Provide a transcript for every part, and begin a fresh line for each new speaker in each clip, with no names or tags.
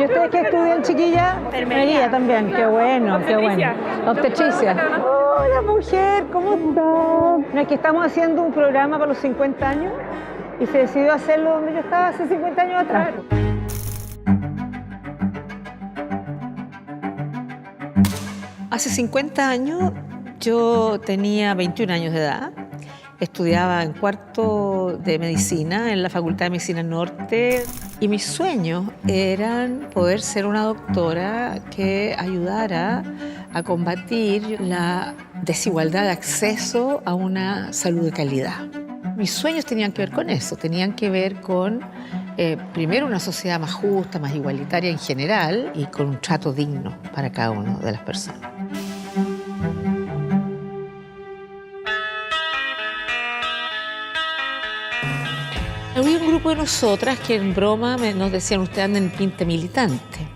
¿Y ustedes qué estudian, chiquilla?
Enfermería
también, qué bueno, qué bueno. Obstetricia. Hola, mujer, ¿cómo estás? No, es que estamos haciendo un programa para los 50 años y se decidió hacerlo donde yo estaba hace 50 años atrás. Hace 50 años yo tenía 21 años de edad. Estudiaba en cuarto de medicina en la Facultad de Medicina Norte y mis sueños eran poder ser una doctora que ayudara a combatir la desigualdad de acceso a una salud de calidad. Mis sueños tenían que ver con eso, tenían que ver con, primero, una sociedad más justa, más igualitaria en general y con un trato digno para cada una de las personas. Había un grupo de nosotras que en broma nos decían, ustedes andan en pinta militante,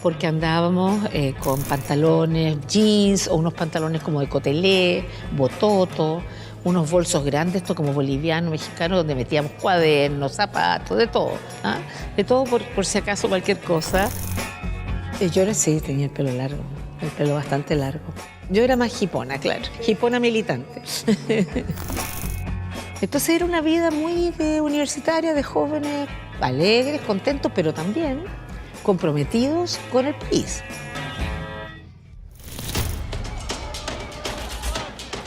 porque andábamos con pantalones jeans o unos pantalones como de cotelé, bototo, unos bolsos grandes, esto como boliviano, mexicano, donde metíamos cuadernos, zapatos, de todo. ¿Ah? De todo por si acaso cualquier cosa. Yo sí tenía el pelo largo, el pelo bastante largo. Yo era más hipona, claro, hipona militante. Entonces era una vida muy universitaria, de jóvenes alegres, contentos, pero también comprometidos con el país.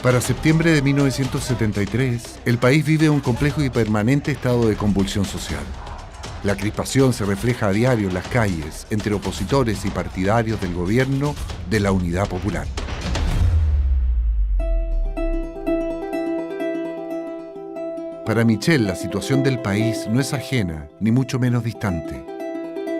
Para septiembre de 1973, el país vive un complejo y permanente estado de convulsión social. La crispación se refleja a diario en las calles entre opositores y partidarios del gobierno de la Unidad Popular. Para Michelle, la situación del país no es ajena, ni mucho menos distante.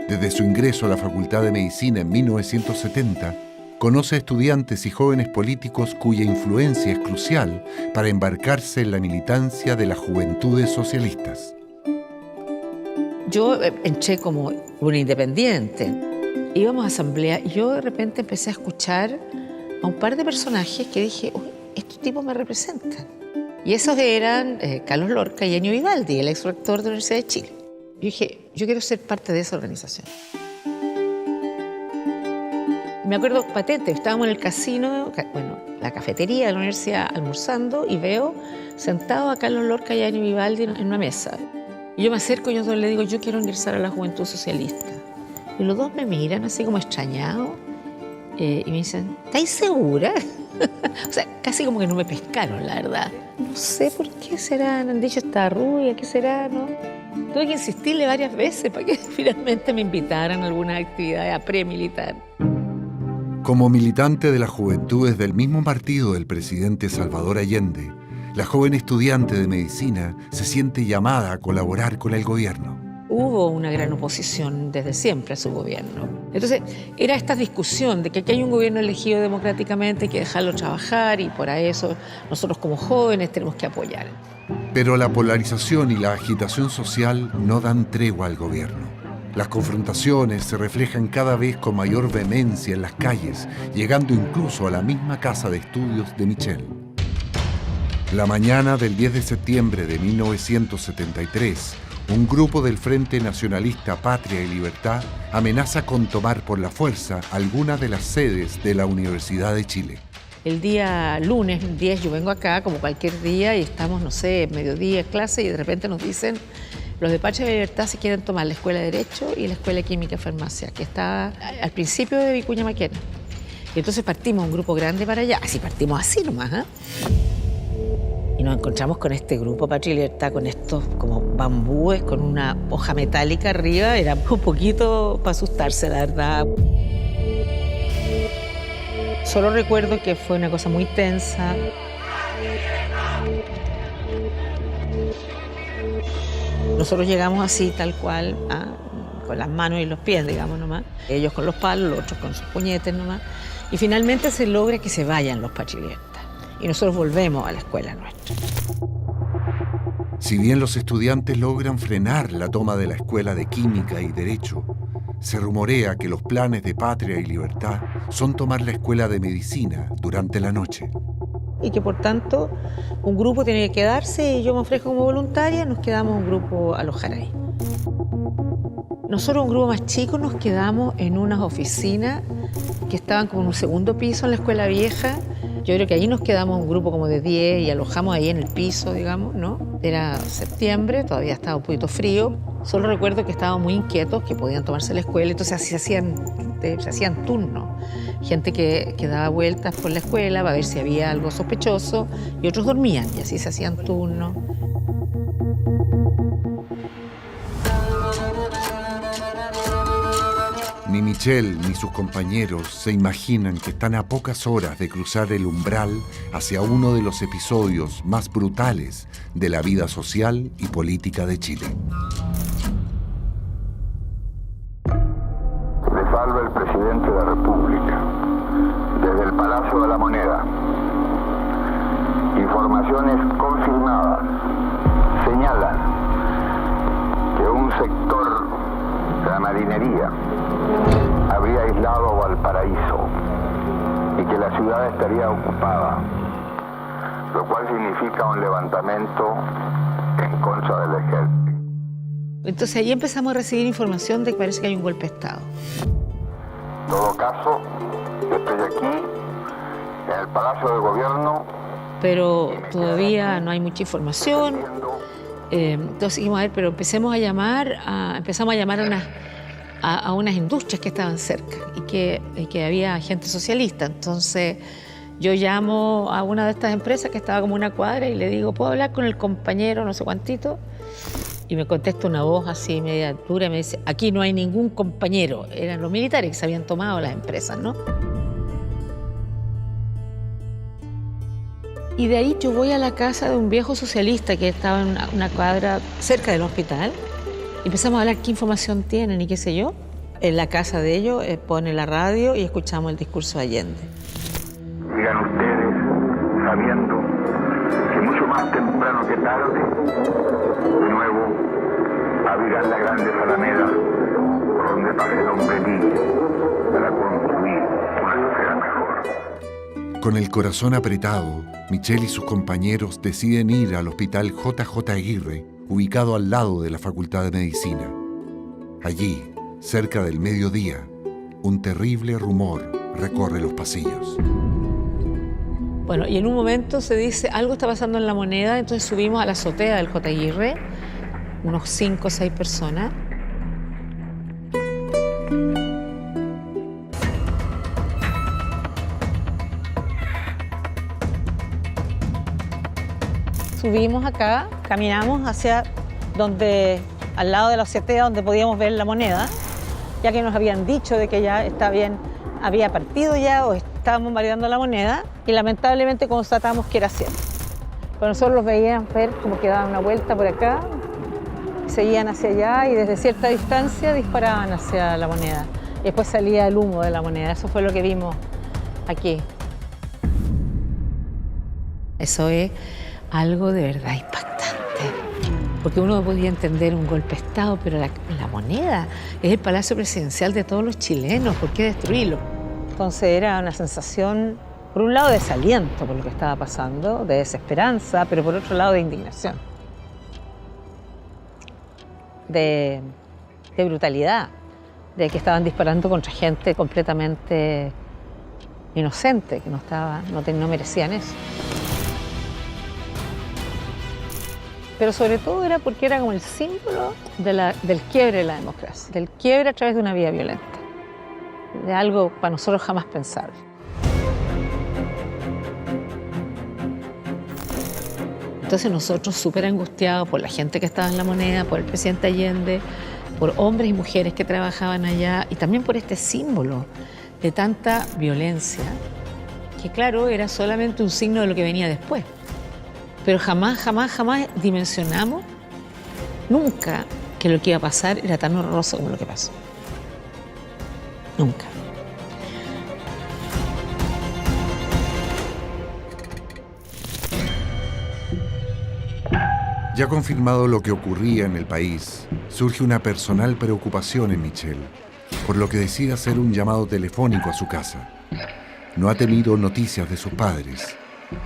Desde su ingreso a la Facultad de Medicina en 1970, conoce a estudiantes y jóvenes políticos cuya influencia es crucial para embarcarse en la militancia de las juventudes socialistas.
Yo entré como una independiente. Íbamos a asamblea y yo de repente empecé a escuchar a un par de personajes que dije, uy, estos tipos me representan. Y esos eran Carlos Lorca y Ñeño Vivaldi, el ex rector de la Universidad de Chile. Yo dije, yo quiero ser parte de esa organización. Y me acuerdo patente, estábamos en el casino, bueno, la cafetería de la universidad, almorzando, y veo sentado a Carlos Lorca y a Ñeño Vivaldi en una mesa. Y yo me acerco y yo le digo, yo quiero ingresar a la Juventud Socialista. Y los dos me miran así como extrañados y me dicen, ¿estáis segura? O sea, casi como que no me pescaron, la verdad. No sé por qué será, han dicho esta rubia, ¿qué será? ¿No? Tuve que insistirle varias veces para que finalmente me invitaran a alguna actividad premilitar.
Como militante de las juventudes del mismo partido del presidente Salvador Allende, la joven estudiante de medicina se siente llamada a colaborar con el gobierno.
Hubo una gran oposición desde siempre a su gobierno. Entonces, era esta discusión de que aquí hay un gobierno elegido democráticamente, hay que dejarlo trabajar y por eso nosotros como jóvenes tenemos que apoyar.
Pero la polarización y la agitación social no dan tregua al gobierno. Las confrontaciones se reflejan cada vez con mayor vehemencia en las calles, llegando incluso a la misma casa de estudios de Michelle. La mañana del 10 de septiembre de 1973, un grupo del Frente Nacionalista Patria y Libertad amenaza con tomar por la fuerza algunas de las sedes de la Universidad de Chile.
El día lunes 10 yo vengo acá como cualquier día y estamos, no sé, mediodía, clase, y de repente nos dicen los de Patria y Libertad se quieren tomar la Escuela de Derecho y la Escuela de Química y Farmacia, que está al principio de Vicuña Maquena. Y entonces partimos un grupo grande para allá, así partimos así nomás, ¿eh? Y nos encontramos con este grupo Patria y Libertad, con estos como bambúes, con una hoja metálica arriba. Era un poquito para asustarse, la verdad. Solo recuerdo que fue una cosa muy tensa. Nosotros llegamos así, tal cual, con las manos y los pies, digamos, nomás. Ellos con los palos, los otros con sus puñetes nomás. Y finalmente se logra que se vayan los Patria y Libertad. Y nosotros volvemos a la escuela nuestra.
Si bien los estudiantes logran frenar la toma de la Escuela de Química y Derecho, se rumorea que los planes de Patria y Libertad son tomar la Escuela de Medicina durante la noche.
Y que por tanto un grupo tiene que quedarse y yo me ofrezco como voluntaria, nos quedamos un grupo a alojar ahí. Nosotros, un grupo más chico, nos quedamos en unas oficinas que estaban como en un segundo piso en la escuela vieja. Yo creo que ahí nos quedamos un grupo como de 10 y alojamos ahí en el piso, digamos, ¿no? Era septiembre, todavía estaba un poquito frío. Solo recuerdo que estábamos muy inquietos, que podían tomarse la escuela, entonces así se hacían turnos. Gente que daba vueltas por la escuela para ver si había algo sospechoso y otros dormían y así se hacían turnos.
Ni Michelle ni sus compañeros se imaginan que están a pocas horas de cruzar el umbral hacia uno de los episodios más brutales de la vida social y política de Chile.
Le salva el presidente de la República. Desde el Palacio de la Moneda. Informaciones confirmadas señalan que un sector de la marinería habría aislado Valparaíso y que la ciudad estaría ocupada, lo cual significa un levantamiento en contra del ejército.
Entonces ahí empezamos a recibir información de que parece que hay un golpe de Estado.
En todo caso, yo estoy aquí, en el Palacio de Gobierno.
Pero todavía no hay mucha información. Entonces dijimos, a ver, pero empezamos a llamar a unas industrias que estaban cerca y que había gente socialista. Entonces yo llamo a una de estas empresas que estaba como una cuadra y le digo, ¿puedo hablar con el compañero no sé cuántito? Y me contesta una voz así media dura y me dice, aquí no hay ningún compañero. Eran los militares que se habían tomado las empresas, ¿no? Y de ahí yo voy a la casa de un viejo socialista que estaba en una cuadra cerca del hospital. Y empezamos a hablar qué información tienen y qué sé yo. En la casa de ellos pone la radio y escuchamos el discurso de Allende.
Digan ustedes, sabiendo que mucho más temprano que tarde, de nuevo, abrirán las grandes alamedas por donde pase el hombre libre para construir una sociedad mejor.
Con el corazón apretado, Michelle y sus compañeros deciden ir al hospital J.J. Aguirre, ubicado al lado de la Facultad de Medicina. Allí, cerca del mediodía, un terrible rumor recorre los pasillos.
Bueno, y en un momento se dice, algo está pasando en La Moneda, entonces subimos a la azotea del J. Aguirre, unos 5 o 6 personas. Subimos acá, caminamos hacia al lado de la azotea donde podíamos ver La Moneda, ya que nos habían dicho de que ya está bien, había partido ya o estábamos bombardeando La Moneda y lamentablemente constatamos que era cierto. Pero nosotros los veíamos ver como que daban una vuelta por acá, seguían hacia allá y desde cierta distancia disparaban hacia La Moneda. Y después salía el humo de La Moneda, eso fue lo que vimos aquí. Eso es algo de verdad impactante, porque uno podía entender un golpe de Estado, pero la Moneda es el palacio presidencial de todos los chilenos, ¿por qué destruirlo? Entonces era una sensación, por un lado, de desaliento por lo que estaba pasando, de desesperanza, pero por otro lado de indignación, de brutalidad, de que estaban disparando contra gente completamente inocente, que no merecían eso. Pero sobre todo era porque era como el símbolo del quiebre de la democracia, del quiebre a través de una vía violenta, de algo para nosotros jamás pensable. Entonces nosotros súper angustiados por la gente que estaba en La Moneda, por el presidente Allende, por hombres y mujeres que trabajaban allá y también por este símbolo de tanta violencia, que claro, era solamente un signo de lo que venía después. Pero jamás dimensionamos nunca que lo que iba a pasar era tan horroroso como lo que pasó. Nunca.
Ya confirmado lo que ocurría en el país, surge una personal preocupación en Michelle, por lo que decide hacer un llamado telefónico a su casa. No ha tenido noticias de sus padres,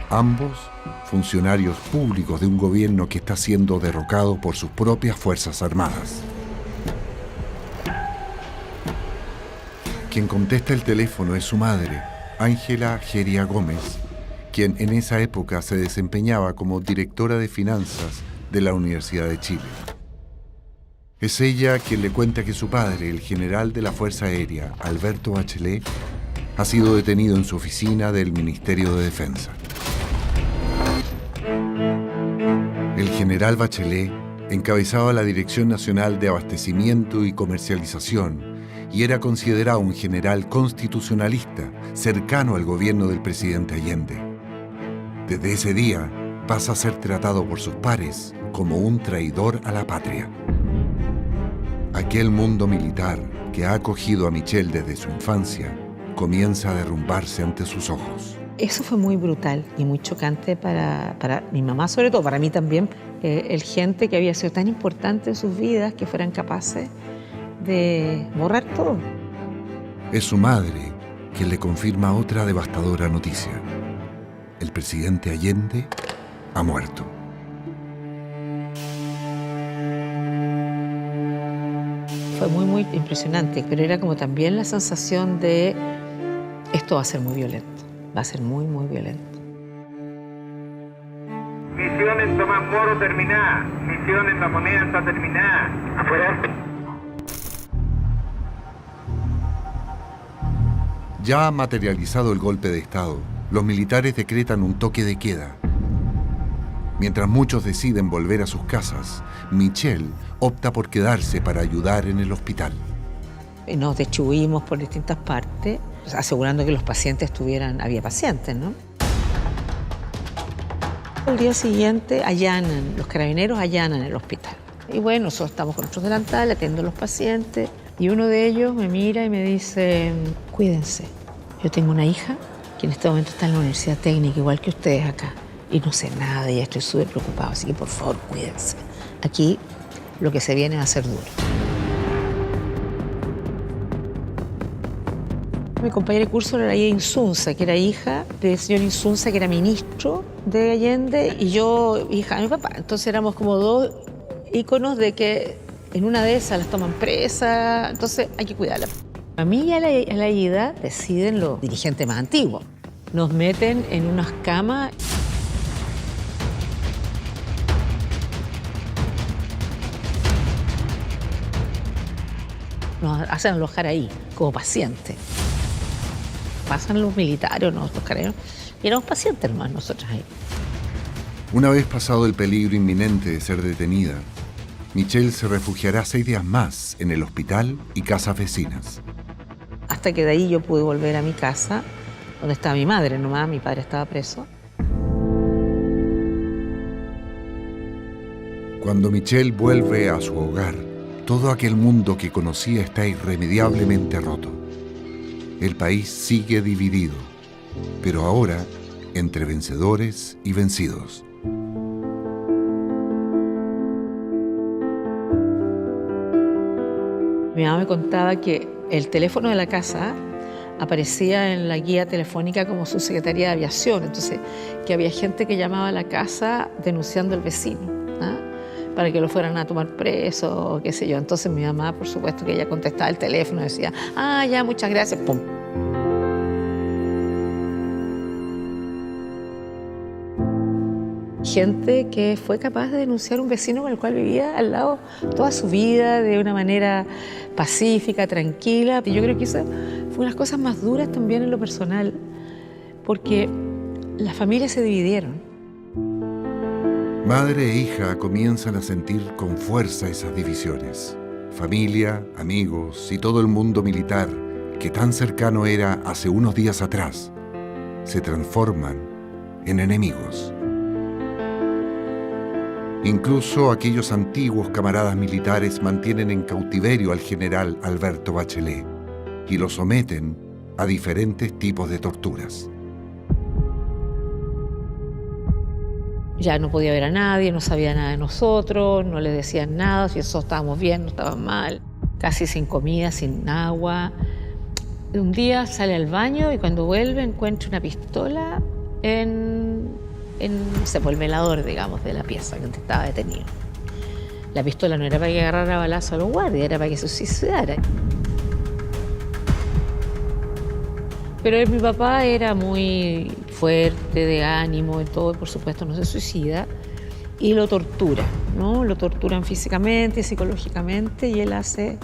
ambos funcionarios públicos de un gobierno que está siendo derrocado por sus propias Fuerzas Armadas. Quien contesta el teléfono es su madre, Ángela Geria Gómez, quien en esa época se desempeñaba como directora de finanzas de la Universidad de Chile. Es ella quien le cuenta que su padre, el general de la Fuerza Aérea, Alberto Bachelet, ha sido detenido en su oficina del Ministerio de Defensa. El general Bachelet encabezaba la Dirección Nacional de Abastecimiento y Comercialización y era considerado un general constitucionalista cercano al gobierno del presidente Allende. Desde ese día pasa a ser tratado por sus pares como un traidor a la patria. Aquel mundo militar que ha acogido a Michel desde su infancia comienza a derrumbarse ante sus ojos.
Eso fue muy brutal y muy chocante para mi mamá, sobre todo, para mí también. El gente que había sido tan importante en sus vidas que fueran capaces de borrar todo.
Es su madre quien le confirma otra devastadora noticia. El presidente Allende ha muerto.
Fue muy impresionante, pero era como también la sensación de esto va a ser muy violento, va a ser muy violento.
Misión en Tomás Moro terminada. Misión en La Moneda está terminada. Afuera.
Ya ha materializado el golpe de Estado, los militares decretan un toque de queda. Mientras muchos deciden volver a sus casas, Michel opta por quedarse para ayudar en el hospital.
Nos distribuimos por distintas partes, asegurando que los pacientes había pacientes, ¿no? El día siguiente los carabineros allanan el hospital. Y bueno, nosotros estamos con nuestros delantales, atiendo a los pacientes, y uno de ellos me mira y me dice, cuídense, yo tengo una hija que en este momento está en la Universidad Técnica, igual que ustedes acá, y no sé nada de ella, estoy súper preocupado, así que por favor, cuídense. Aquí lo que se viene va a ser duro. Mi compañera de curso era Ida Insunza, que era hija del señor Insunza, que era ministro de Allende, y yo, hija de mi papá. Entonces éramos como dos íconos de que en una de esas las toman presa, entonces hay que cuidarla. A mí y a la Ida deciden los dirigentes más antiguos. Nos meten en unas camas. Nos hacen alojar ahí, como pacientes. Pasan los militares, nosotros carabineros, y éramos pacientes nomás nosotros ahí.
Una vez pasado el peligro inminente de ser detenida, Michel se refugiará 6 días más en el hospital y casas vecinas.
Hasta que de ahí yo pude volver a mi casa, donde estaba mi madre nomás, mi padre estaba preso.
Cuando Michel vuelve a su hogar, todo aquel mundo que conocía está irremediablemente roto. El país sigue dividido, pero ahora entre vencedores y vencidos.
Mi mamá me contaba que el teléfono de la casa aparecía en la guía telefónica como su secretaría de aviación, entonces que había gente que llamaba a la casa denunciando al vecino, ¿ah? Para que lo fueran a tomar preso, o qué sé yo. Entonces mi mamá, por supuesto, que ella contestaba el teléfono y decía, ya, muchas gracias, pum. Gente que fue capaz de denunciar a un vecino con el cual vivía al lado toda su vida de una manera pacífica, tranquila. Y yo creo que esa fue una de las cosas más duras también en lo personal, porque las familias se dividieron.
Madre e hija comienzan a sentir con fuerza esas divisiones. Familia, amigos y todo el mundo militar, que tan cercano era hace unos días atrás, se transforman en enemigos. Incluso aquellos antiguos camaradas militares mantienen en cautiverio al general Alberto Bachelet y lo someten a diferentes tipos de torturas.
Ya no podía ver a nadie, no sabía nada de nosotros, no le decían nada, si nosotros estábamos bien, no estaban mal, casi sin comida, sin agua. Un día sale al baño y cuando vuelve encuentra una pistola en no sé, por el velador, digamos, de la pieza donde estaba detenido. La pistola no era para que agarrara balazo a los guardias, era para que se suicidara. Pero mi papá era muy fuerte, de ánimo y todo, y por supuesto no se suicida. Y lo tortura, ¿no? Lo torturan físicamente, psicológicamente, y él hace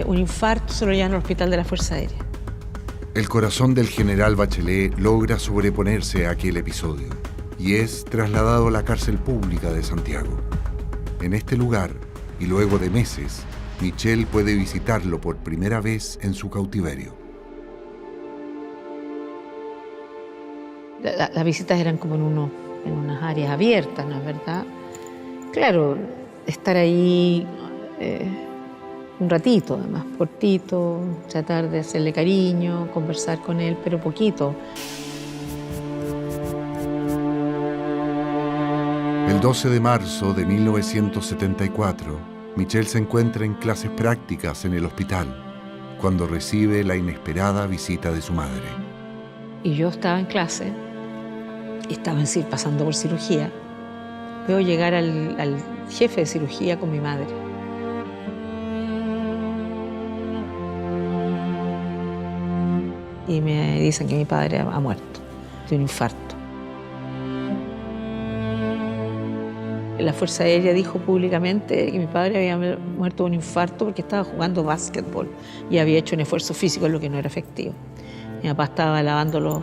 un infarto, se lo llevan al hospital de la Fuerza Aérea.
El corazón del general Bachelet logra sobreponerse a aquel episodio y es trasladado a la cárcel pública de Santiago. En este lugar, y luego de meses, Michel puede visitarlo por primera vez en su cautiverio.
Las visitas eran como en unas áreas abiertas, ¿no es verdad? Claro, estar ahí un ratito, además, cortito, tratar de hacerle cariño, conversar con él, pero poquito.
El 12 de marzo de 1974, Michel se encuentra en clases prácticas en el hospital, cuando recibe la inesperada visita de su madre.
Y yo estaba en clase, estaba pasando por cirugía. Veo llegar al jefe de cirugía con mi madre. Y me dicen que mi padre ha muerto de un infarto. La Fuerza Aérea dijo públicamente que mi padre había muerto de un infarto porque estaba jugando básquetbol y había hecho un esfuerzo físico en lo que no era efectivo. Mi papá estaba lavando los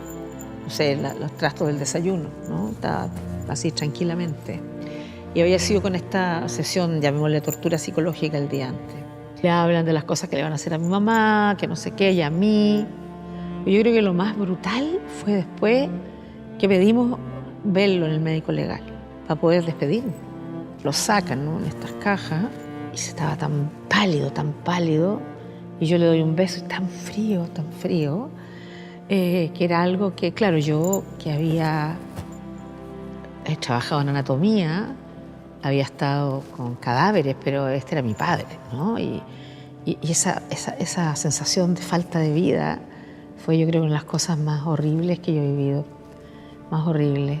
trastos del desayuno, ¿no? Estaba así tranquilamente. Y había sido con esta sesión, llamémosle tortura psicológica, el día antes. Le hablan de las cosas que le van a hacer a mi mamá, que no sé qué, y a mí. Yo creo que lo más brutal fue después que pedimos verlo en el médico legal para poder despedirnos. Lo sacan, ¿no?, en estas cajas y se estaba tan pálido, y yo le doy un beso y tan frío, que era algo que, claro, yo que había trabajado en anatomía, había estado con cadáveres, pero este era mi padre, ¿no? Y esa sensación de falta de vida fue, yo creo, una de las cosas más horribles que yo he vivido, más horribles.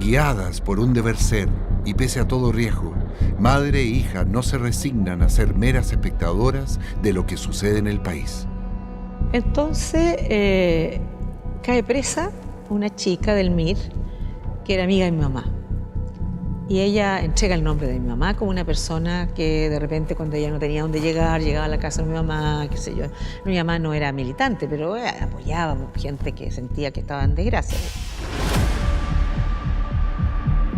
Guiadas por un deber ser y pese a todo riesgo, madre e hija no se resignan a ser meras espectadoras de lo que sucede en el país.
Entonces cae presa una chica del MIR que era amiga de mi mamá. Y ella entrega el nombre de mi mamá como una persona que de repente, cuando ella no tenía dónde llegar, llegaba a la casa de mi mamá, qué sé yo. Mi mamá no era militante, pero apoyaba a gente que sentía que estaba en desgracia.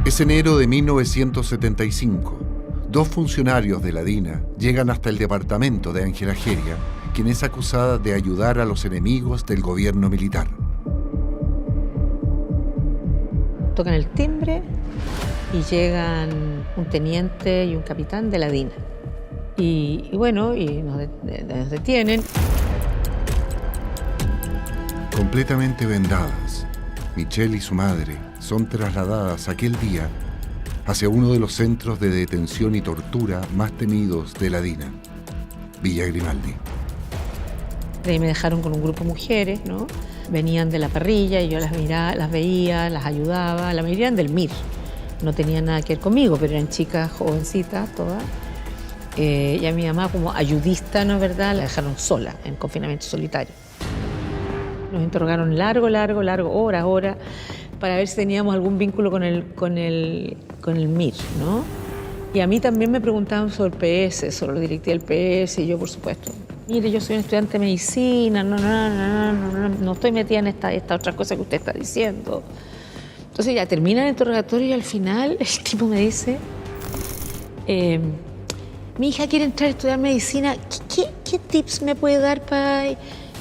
Es enero de 1975. Dos funcionarios de la DINA llegan hasta el departamento de Ángela Geria, quien es acusada de ayudar a los enemigos del gobierno militar.
Tocan el timbre y llegan un teniente y un capitán de la DINA. Y nos detienen.
Completamente vendadas, Michel y su madre son trasladadas aquel día hacia uno de los centros de detención y tortura más temidos de la DINA, Villa Grimaldi.
Ahí me dejaron con un grupo de mujeres, ¿no? Venían de la parrilla y yo las miraba, las veía, las ayudaba. La mayoría eran del MIR, no tenían nada que ver conmigo, pero eran chicas jovencitas todas. Y a mi mamá, como ayudista, ¿no es verdad?, la dejaron sola, en confinamiento solitario. Nos interrogaron largo, horas, para ver si teníamos algún vínculo con el MIR, ¿no? Y a mí también me preguntaban sobre el PS, sobre la directiva del PS, y yo, por supuesto, Mire, yo soy un estudiante de medicina, no estoy metida en esta otra cosa que usted está diciendo. Entonces ya termina el interrogatorio y al final el tipo me dice, mi hija quiere entrar a estudiar medicina, ¿qué tips me puede dar para...?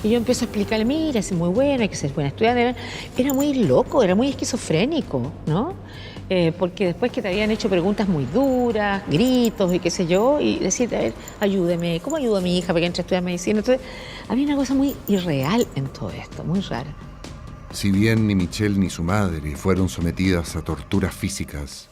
Y yo empiezo a explicarle, mira, es muy buena, hay que ser buena estudiante. Era muy loco, era muy esquizofrénico, ¿no? Porque después que te habían hecho preguntas muy duras, gritos y qué sé yo, y decirte, a ver, ayúdeme, ¿cómo ayudo a mi hija para que entre a estudiar medicina? Entonces, había una cosa muy irreal en todo esto, muy rara.
Si bien ni Michelle ni su madre fueron sometidas a torturas físicas,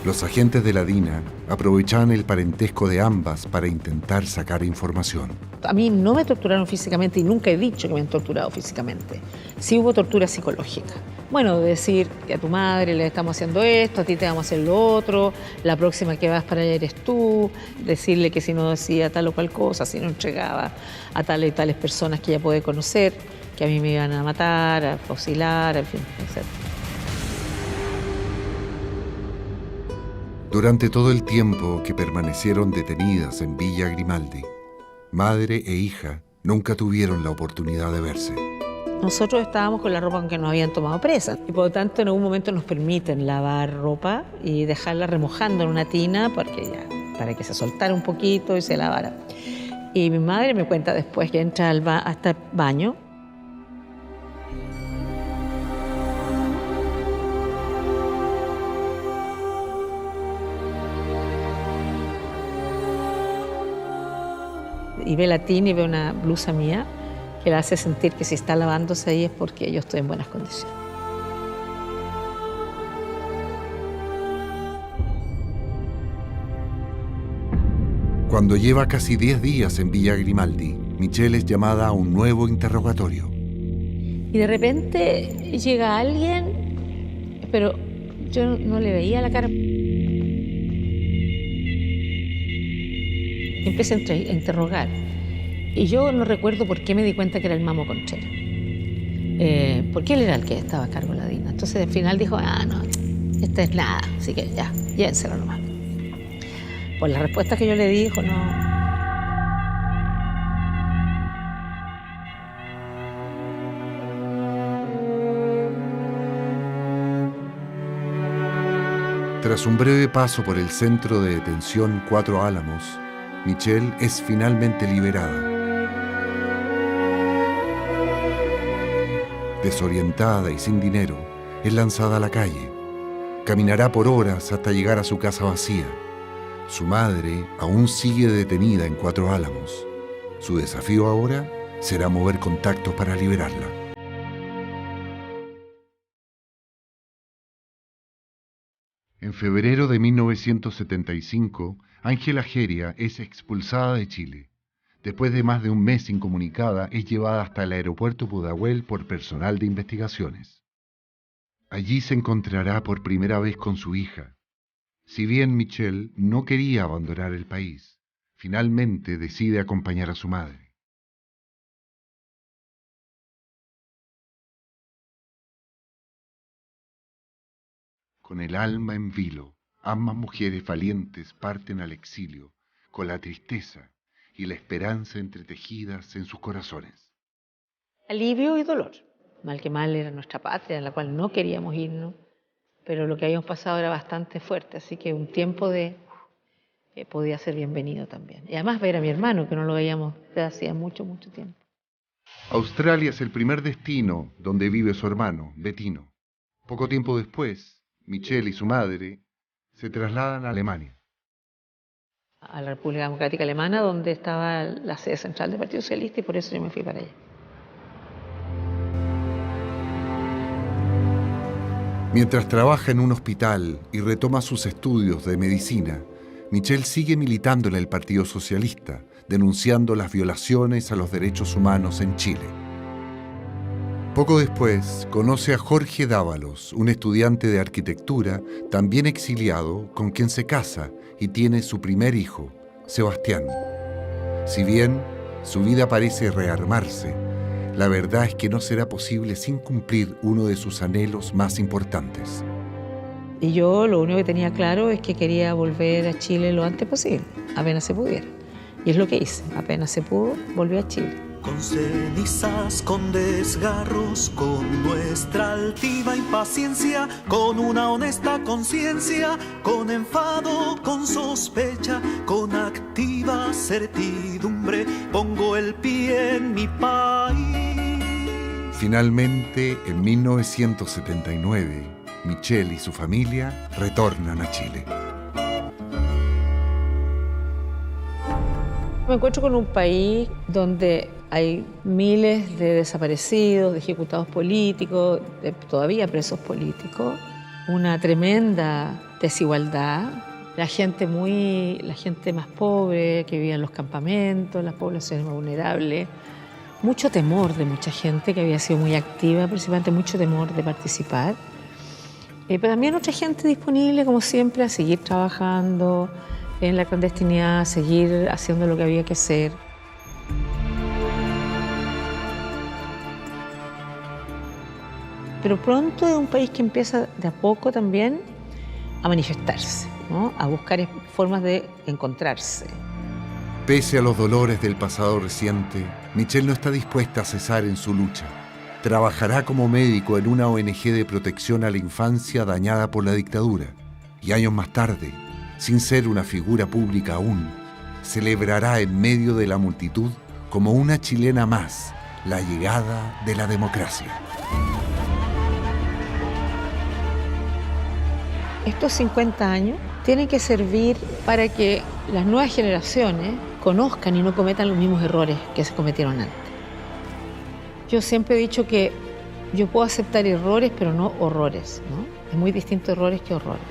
los agentes de la DINA aprovechaban el parentesco de ambas para intentar sacar información.
A mí no me torturaron físicamente y nunca he dicho que me han torturado físicamente. Sí hubo tortura psicológica. Bueno, decir que a tu madre le estamos haciendo esto, a ti te vamos a hacer lo otro, la próxima que vas para allá eres tú, decirle que si no decía tal o cual cosa, si no entregaba a tales y tales personas que ella puede conocer, que a mí me iban a matar, a fusilar, en fin, etc.
Durante todo el tiempo que permanecieron detenidas en Villa Grimaldi, madre e hija nunca tuvieron la oportunidad de verse.
Nosotros estábamos con la ropa con que nos habían tomado presas y por lo tanto en algún momento nos permiten lavar ropa y dejarla remojando en una tina para que se soltara un poquito y se lavara. Y mi madre me cuenta después que entra hasta el baño. Y ve la tina y ve una blusa mía que la hace sentir que si está lavándose ahí es porque yo estoy en buenas condiciones.
Cuando lleva casi 10 días en Villa Grimaldi, Michelle es llamada a un nuevo interrogatorio.
Y de repente llega alguien, pero yo no le veía la cara. Empecé a interrogar. Y yo no recuerdo por qué me di cuenta que era el Mamo Contreras. Porque él era el que estaba a cargo de la DINA. Entonces al final dijo, no, esto es nada, así que ya, llévenselo nomás. Por la respuesta que yo le di, dijo, no.
Tras un breve paso por el centro de detención Cuatro Álamos, Michelle es finalmente liberada. Desorientada y sin dinero, es lanzada a la calle. Caminará por horas hasta llegar a su casa vacía. Su madre aún sigue detenida en Cuatro Álamos. Su desafío ahora será mover contactos para liberarla. En febrero de 1975, Ángela Geria es expulsada de Chile. Después de más de un mes incomunicada, es llevada hasta el aeropuerto Pudahuel por personal de investigaciones. Allí se encontrará por primera vez con su hija. Si bien Michelle no quería abandonar el país, finalmente decide acompañar a su madre. Con el alma en vilo, ambas mujeres valientes parten al exilio, con la tristeza y la esperanza entretejidas en sus corazones.
Alivio y dolor. Mal que mal era nuestra patria, en la cual no queríamos irnos, pero lo que habíamos pasado era bastante fuerte, así que un tiempo podía ser bienvenido también. Y además ver a mi hermano, que no lo veíamos desde hacía mucho, mucho tiempo.
Australia es el primer destino donde vive su hermano, Bettino. Poco tiempo después, Michelle y su madre se trasladan a Alemania.
A la República Democrática Alemana, donde estaba la sede central del Partido Socialista, y por eso yo me fui para allá.
Mientras trabaja en un hospital y retoma sus estudios de medicina, Michelle sigue militando en el Partido Socialista, denunciando las violaciones a los derechos humanos en Chile. Poco después, conoce a Jorge Dávalos, un estudiante de arquitectura, también exiliado, con quien se casa y tiene su primer hijo, Sebastián. Si bien su vida parece rearmarse, la verdad es que no será posible sin cumplir uno de sus anhelos más importantes.
Y yo lo único que tenía claro es que quería volver a Chile lo antes posible, apenas se pudiera. Y es lo que hice. Apenas se pudo, volví a Chile.
Con cenizas, con desgarros, con nuestra altiva impaciencia, con una honesta conciencia, con enfado, con sospecha, con activa certidumbre, pongo el pie en mi país.
Finalmente, en 1979, Michel y su familia retornan a Chile.
Me encuentro con un país donde hay miles de desaparecidos, de ejecutados políticos, de todavía presos políticos, una tremenda desigualdad, la gente más pobre que vivía en los campamentos, las poblaciones más vulnerables, mucho temor de mucha gente que había sido muy activa, principalmente mucho temor de participar, pero también otra gente disponible, como siempre, a seguir trabajando en la clandestinidad, seguir haciendo lo que había que hacer. Pero pronto es un país que empieza de a poco también a manifestarse, ¿no? A buscar formas de encontrarse.
Pese a los dolores del pasado reciente, Michel no está dispuesta a cesar en su lucha. Trabajará como médico en una ONG de protección a la infancia dañada por la dictadura. Y años más tarde, sin ser una figura pública aún, celebrará en medio de la multitud, como una chilena más, la llegada de la democracia.
Estos 50 años tienen que servir para que las nuevas generaciones conozcan y no cometan los mismos errores que se cometieron antes. Yo siempre he dicho que yo puedo aceptar errores, pero no horrores, ¿no? Es muy distinto errores que horrores.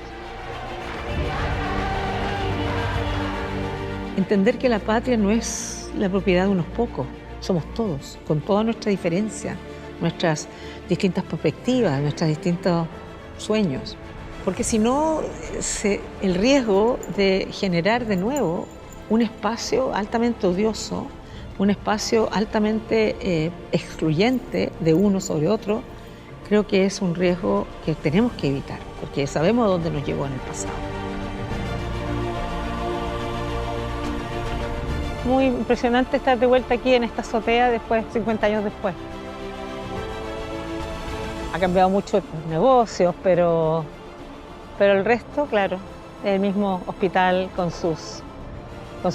Entender que la patria no es la propiedad de unos pocos, somos todos, con toda nuestra diferencia, nuestras distintas perspectivas, nuestros distintos sueños. Porque si no, el riesgo de generar de nuevo un espacio altamente odioso, un espacio altamente excluyente de uno sobre otro, creo que es un riesgo que tenemos que evitar, porque sabemos a dónde nos llevó en el pasado. Muy impresionante estar de vuelta aquí en esta azotea después, 50 años después. Ha cambiado mucho los negocios, pero el resto, claro, el mismo hospital con sus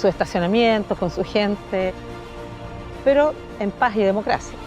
estacionamientos, con su gente, pero en paz y democracia.